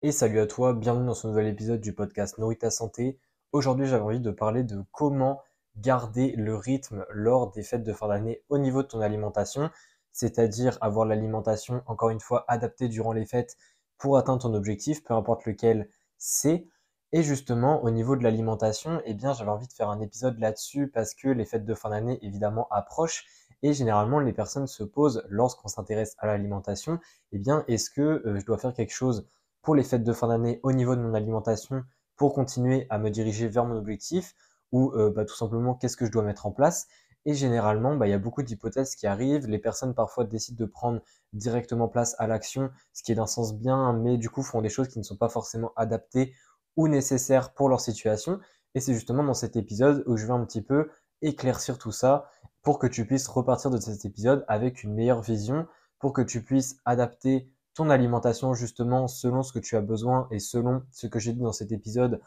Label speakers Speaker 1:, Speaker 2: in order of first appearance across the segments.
Speaker 1: Et salut à toi, bienvenue dans ce nouvel épisode du podcast Nourris ta santé. Aujourd'hui, j'avais envie de parler de comment garder le rythme lors des fêtes de fin d'année au niveau de ton alimentation, c'est-à-dire avoir l'alimentation, encore une fois, adaptée durant les fêtes pour atteindre ton objectif, peu importe lequel c'est. Et justement, au niveau de l'alimentation, eh bien, j'avais envie de faire un épisode là-dessus parce que les fêtes de fin d'année, évidemment, approchent et généralement, les personnes se posent lorsqu'on s'intéresse à l'alimentation, eh bien, est-ce que je dois faire quelque chose pour les fêtes de fin d'année au niveau de mon alimentation pour continuer à me diriger vers mon objectif ou tout simplement qu'est-ce que je dois mettre en place. Et généralement, il y a beaucoup d'hypothèses qui arrivent. Les personnes parfois décident de prendre directement place à l'action, ce qui est d'un sens bien, mais du coup font des choses qui ne sont pas forcément adaptées ou nécessaires pour leur situation. Et c'est justement dans cet épisode où je vais un petit peu éclaircir tout ça pour que tu puisses repartir de cet épisode avec une meilleure vision, pour que tu puisses adapter ton alimentation justement selon ce que tu as besoin et selon ce que j'ai dit dans cet épisode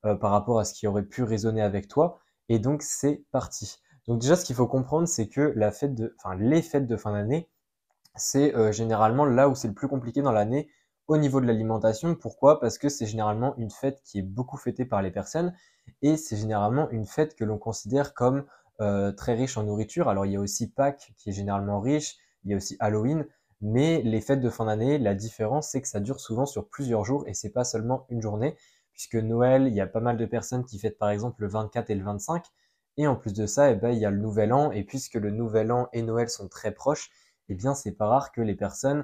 Speaker 1: par rapport à ce qui aurait pu résonner avec toi. Et donc c'est parti. Donc déjà ce qu'il faut comprendre c'est que les fêtes de fin d'année, c'est généralement là où c'est le plus compliqué dans l'année au niveau de l'alimentation. Pourquoi? Parce que c'est généralement une fête qui est beaucoup fêtée par les personnes et c'est généralement une fête que l'on considère comme très riche en nourriture. Alors il y a aussi Pâques qui est généralement riche, il y a aussi Halloween, mais les fêtes de fin d'année, la différence c'est que ça dure souvent sur plusieurs jours et c'est pas seulement une journée, puisque Noël, il y a pas mal de personnes qui fêtent par exemple le 24 et le 25, et en plus de ça, il y a le Nouvel An, et puisque le Nouvel An et Noël sont très proches, eh bien, c'est pas rare que les personnes,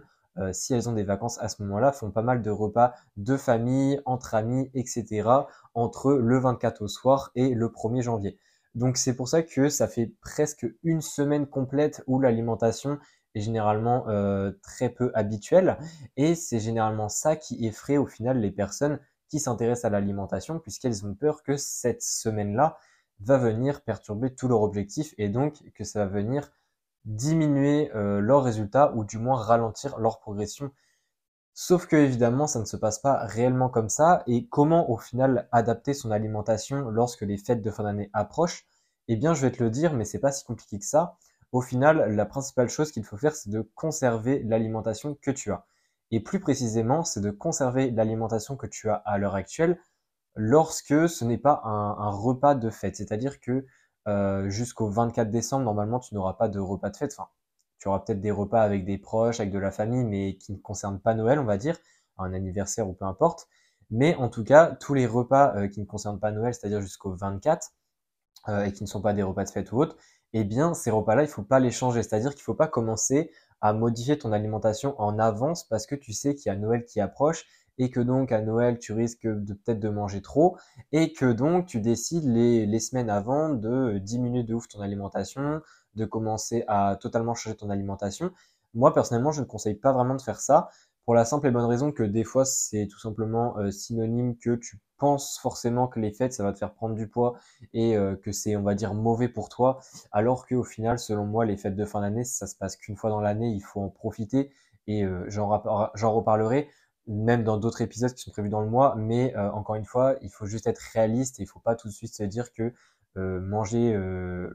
Speaker 1: si elles ont des vacances à ce moment-là, font pas mal de repas de famille, entre amis, etc., entre le 24 au soir et le 1er janvier. Donc, c'est pour ça que ça fait presque une semaine complète où l'alimentation est généralement très peu habituelle. Et c'est généralement ça qui effraie au final les personnes qui s'intéressent à l'alimentation, puisqu'elles ont peur que cette semaine-là va venir perturber tout leur objectif et donc que ça va venir diminuer leurs résultats ou du moins ralentir leur progression. Sauf que évidemment, ça ne se passe pas réellement comme ça. Et comment au final adapter son alimentation lorsque les fêtes de fin d'année approchent? Eh bien, je vais te le dire, mais c'est pas si compliqué que ça. Au final, la principale chose qu'il faut faire, c'est de conserver l'alimentation que tu as. Et plus précisément, c'est de conserver l'alimentation que tu as à l'heure actuelle lorsque ce n'est pas un repas de fête. C'est-à-dire que jusqu'au 24 décembre, normalement, tu n'auras pas de repas de fête. Enfin, tu auras peut-être des repas avec des proches, avec de la famille, mais qui ne concernent pas Noël, on va dire, un anniversaire ou peu importe. Mais en tout cas, tous les repas qui ne concernent pas Noël, c'est-à-dire jusqu'au 24, et qui ne sont pas des repas de fête ou autres, eh bien, ces repas-là, il ne faut pas les changer. C'est-à-dire qu'il ne faut pas commencer à modifier ton alimentation en avance parce que tu sais qu'il y a Noël qui approche et que donc à Noël, tu risques de peut-être de manger trop et que donc tu décides les semaines avant de diminuer de ouf ton alimentation, de commencer à totalement changer ton alimentation. Moi, personnellement, je ne conseille pas vraiment de faire ça pour la simple et bonne raison que des fois, c'est tout simplement synonyme que tu penses forcément que les fêtes, ça va te faire prendre du poids et que c'est, on va dire, mauvais pour toi, alors qu'au final, selon moi, les fêtes de fin d'année, ça se passe qu'une fois dans l'année, il faut en profiter et j'en reparlerai même dans d'autres épisodes qui sont prévus dans le mois, mais encore une fois, il faut juste être réaliste et il faut pas tout de suite se dire que manger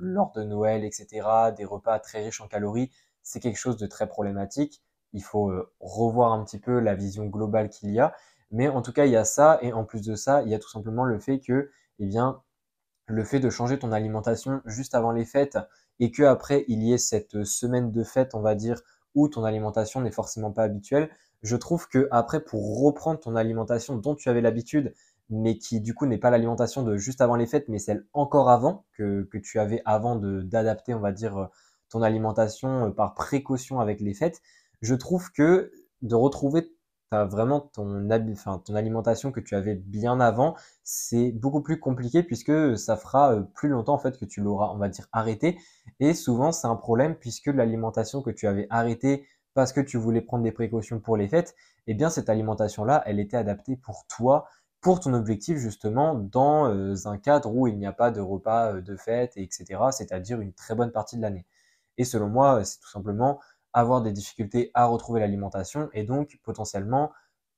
Speaker 1: lors de Noël, etc., des repas très riches en calories, c'est quelque chose de très problématique. Il faut revoir un petit peu la vision globale qu'il y a, mais en tout cas, il y a ça et en plus de ça, il y a tout simplement le fait que, eh bien, le fait de changer ton alimentation juste avant les fêtes et que après il y ait cette semaine de fête, on va dire, où ton alimentation n'est forcément pas habituelle, je trouve que après pour reprendre ton alimentation dont tu avais l'habitude, mais qui du coup n'est pas l'alimentation de juste avant les fêtes, mais celle encore avant que tu avais avant d'adapter, on va dire, ton alimentation par précaution avec les fêtes, je trouve que de retrouver vraiment ton alimentation que tu avais bien avant, c'est beaucoup plus compliqué puisque ça fera plus longtemps en fait que tu l'auras, on va dire, arrêté. Et souvent, c'est un problème puisque l'alimentation que tu avais arrêtée parce que tu voulais prendre des précautions pour les fêtes, eh bien, cette alimentation-là, elle était adaptée pour toi, pour ton objectif justement, dans un cadre où il n'y a pas de repas de fête, etc., c'est-à-dire une très bonne partie de l'année. Et selon moi, c'est tout simplement avoir des difficultés à retrouver l'alimentation et donc potentiellement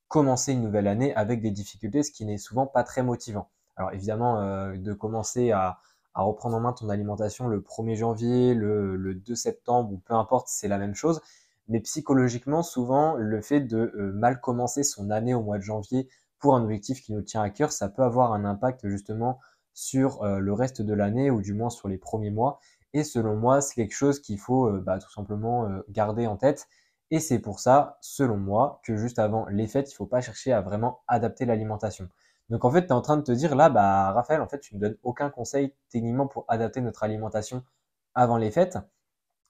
Speaker 1: commencer une nouvelle année avec des difficultés, ce qui n'est souvent pas très motivant. Alors évidemment, de commencer à reprendre en main ton alimentation le 1er janvier, le 2 septembre ou peu importe, c'est la même chose. mais psychologiquement, souvent, le fait de mal commencer son année au mois de janvier pour un objectif qui nous tient à cœur, ça peut avoir un impact justement sur le reste de l'année ou du moins sur les premiers mois. Et selon moi, c'est quelque chose qu'il faut tout simplement garder en tête. Et c'est pour ça, selon moi, que juste avant les fêtes, il ne faut pas chercher à vraiment adapter l'alimentation. Donc en fait, tu es en train de te dire là, bah Raphaël, en fait, tu ne me donnes aucun conseil techniquement pour adapter notre alimentation avant les fêtes.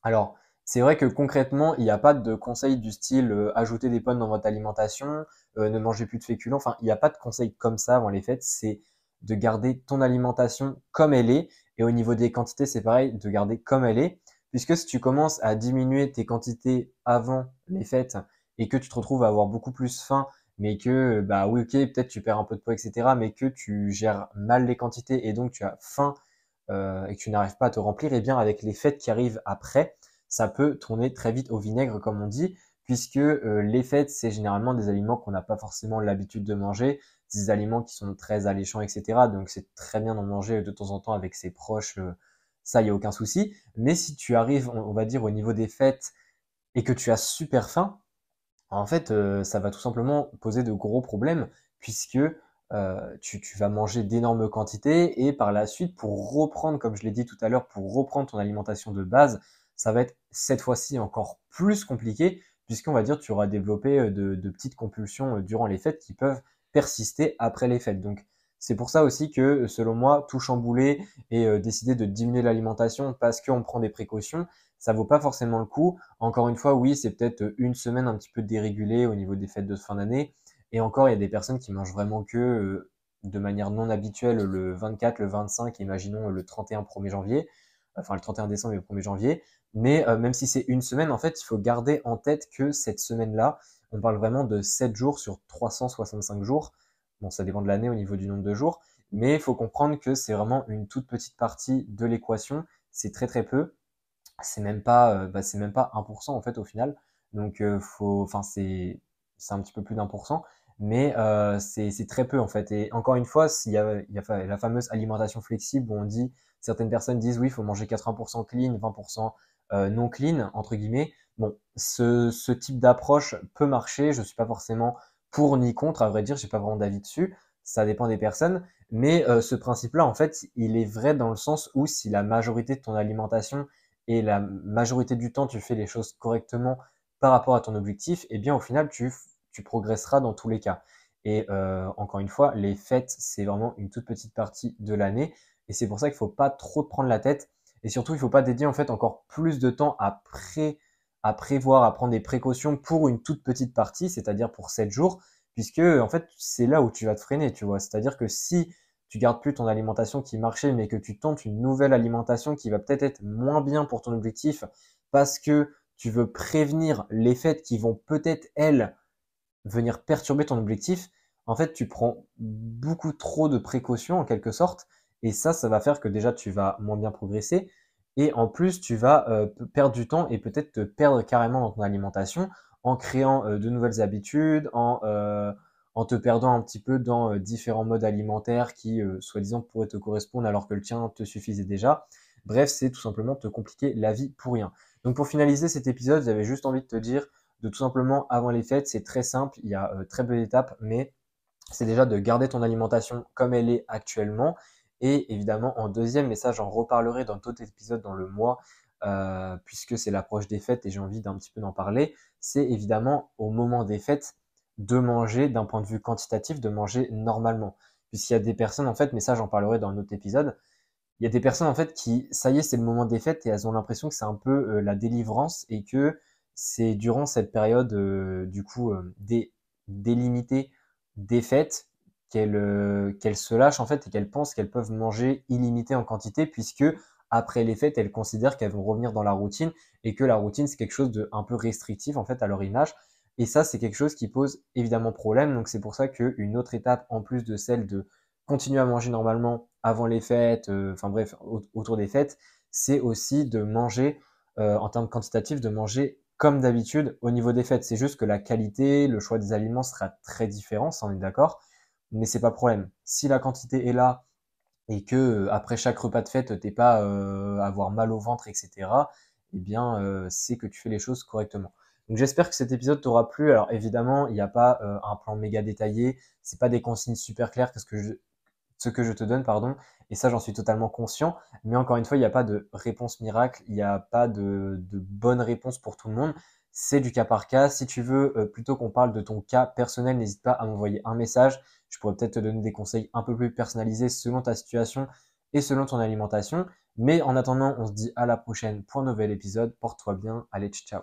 Speaker 1: Alors, c'est vrai que concrètement, il n'y a pas de conseil du style ajouter des pommes dans votre alimentation, ne mangez plus de féculents. Enfin, il n'y a pas de conseil comme ça avant les fêtes. C'est de garder ton alimentation comme elle est. Et au niveau des quantités, c'est pareil, de garder comme elle est. Puisque si tu commences à diminuer tes quantités avant les fêtes et que tu te retrouves à avoir beaucoup plus faim, mais que, bah oui, ok, peut-être tu perds un peu de poids, etc., mais que tu gères mal les quantités et donc tu as faim et que tu n'arrives pas à te remplir, et bien avec les fêtes qui arrivent après, ça peut tourner très vite au vinaigre, comme on dit, puisque les fêtes, c'est généralement des aliments qu'on n'a pas forcément l'habitude de manger, des aliments qui sont très alléchants, etc. Donc c'est très bien d'en manger de temps en temps avec ses proches, ça, il n'y a aucun souci. Mais si tu arrives, on va dire, au niveau des fêtes et que tu as super faim, en fait, ça va tout simplement poser de gros problèmes puisque tu vas manger d'énormes quantités et par la suite, pour reprendre, comme je l'ai dit tout à l'heure, pour reprendre ton alimentation de base, ça va être cette fois-ci encore plus compliqué puisqu'on va dire tu auras développé de petites compulsions durant les fêtes qui peuvent persister après les fêtes. Donc, c'est pour ça aussi que, selon moi, tout chambouler et décider de diminuer l'alimentation parce qu'on prend des précautions, ça vaut pas forcément le coup. Encore une fois, oui, c'est peut-être une semaine un petit peu dérégulée au niveau des fêtes de fin d'année. Et encore, il y a des personnes qui mangent vraiment que de manière non habituelle le 24, le 25, imaginons le 31 1er janvier, enfin le 31 décembre et le 1er janvier. Mais même si c'est une semaine, en fait, il faut garder en tête que cette semaine-là, on parle vraiment de 7 jours sur 365 jours. Bon, ça dépend de l'année au niveau du nombre de jours, mais il faut comprendre que c'est vraiment une toute petite partie de l'équation. C'est très très peu, c'est même pas 1% en fait au final. Donc enfin c'est un petit peu plus d'1%, mais c'est très peu en fait. Et encore une fois, il y a la fameuse alimentation flexible où on dit, certaines personnes disent oui, il faut manger 80% clean, 20% non clean entre guillemets. Bon, ce type d'approche peut marcher. Je suis pas forcément pour ni contre, à vrai dire, j'ai pas vraiment d'avis dessus. Ça dépend des personnes. Mais ce principe-là, en fait, il est vrai dans le sens où si la majorité de ton alimentation et la majorité du temps tu fais les choses correctement par rapport à ton objectif, eh bien au final tu progresseras dans tous les cas. Et encore une fois, les fêtes, c'est vraiment une toute petite partie de l'année. Et c'est pour ça qu'il ne faut pas trop te prendre la tête. Et surtout, il ne faut pas dédier en fait encore plus de temps à prévoir, à prendre des précautions pour une toute petite partie, c'est-à-dire pour 7 jours, puisque en fait, c'est là où tu vas te freiner, tu vois. C'est-à-dire que si tu gardes plus ton alimentation qui marchait, mais que tu tentes une nouvelle alimentation qui va peut-être être moins bien pour ton objectif parce que tu veux prévenir les fêtes qui vont peut-être, elles, venir perturber ton objectif, en fait, tu prends beaucoup trop de précautions en quelque sorte. Et ça va faire que déjà, tu vas moins bien progresser. Et en plus, tu vas perdre du temps et peut-être te perdre carrément dans ton alimentation en créant de nouvelles habitudes, en te perdant un petit peu dans différents modes alimentaires qui, soi-disant, pourraient te correspondre alors que le tien te suffisait déjà. Bref, c'est tout simplement te compliquer la vie pour rien. Donc pour finaliser cet épisode, j'avais juste envie de te dire de tout simplement, avant les fêtes, c'est très simple, il y a très peu d'étapes, mais c'est déjà de garder ton alimentation comme elle est actuellement. Et évidemment, en deuxième, mais ça j'en reparlerai dans d'autres épisodes dans le mois, puisque c'est l'approche des fêtes et j'ai envie d'un petit peu d'en parler, c'est évidemment au moment des fêtes de manger d'un point de vue quantitatif, de manger normalement. Puisqu'il y a des personnes, en fait, mais ça j'en parlerai dans un autre épisode, il y a des personnes en fait qui, ça y est, c'est le moment des fêtes et elles ont l'impression que c'est un peu la délivrance et que c'est durant cette période du coup délimitée des fêtes qu'elles se lâchent en fait et qu'elles pensent qu'elles peuvent manger illimité en quantité puisque après les fêtes, elles considèrent qu'elles vont revenir dans la routine et que la routine c'est quelque chose de un peu restrictif en fait à leur image. Et ça, c'est quelque chose qui pose évidemment problème. Donc c'est pour ça qu'une autre étape en plus de celle de continuer à manger normalement avant les fêtes, enfin bref, autour des fêtes, c'est aussi de manger, en termes quantitatifs, de manger comme d'habitude au niveau des fêtes. C'est juste que la qualité, le choix des aliments sera très différent, ça on est d'accord, mais c'est pas le problème. Si la quantité est là et que après chaque repas de fête, t'es pas à avoir mal au ventre, etc., eh bien, c'est que tu fais les choses correctement. Donc j'espère que cet épisode t'aura plu. Alors évidemment, il n'y a pas un plan méga détaillé, c'est pas des consignes super claires que ce que je te donne, pardon, et ça j'en suis totalement conscient. Mais encore une fois, il n'y a pas de réponse miracle, il n'y a pas de bonne réponse pour tout le monde. C'est du cas par cas. Si tu veux plutôt qu'on parle de ton cas personnel, n'hésite pas à m'envoyer un message. Je pourrais peut-être te donner des conseils un peu plus personnalisés selon ta situation et selon ton alimentation. Mais en attendant, on se dit à la prochaine pour un nouvel épisode. Porte-toi bien. Allez, ciao.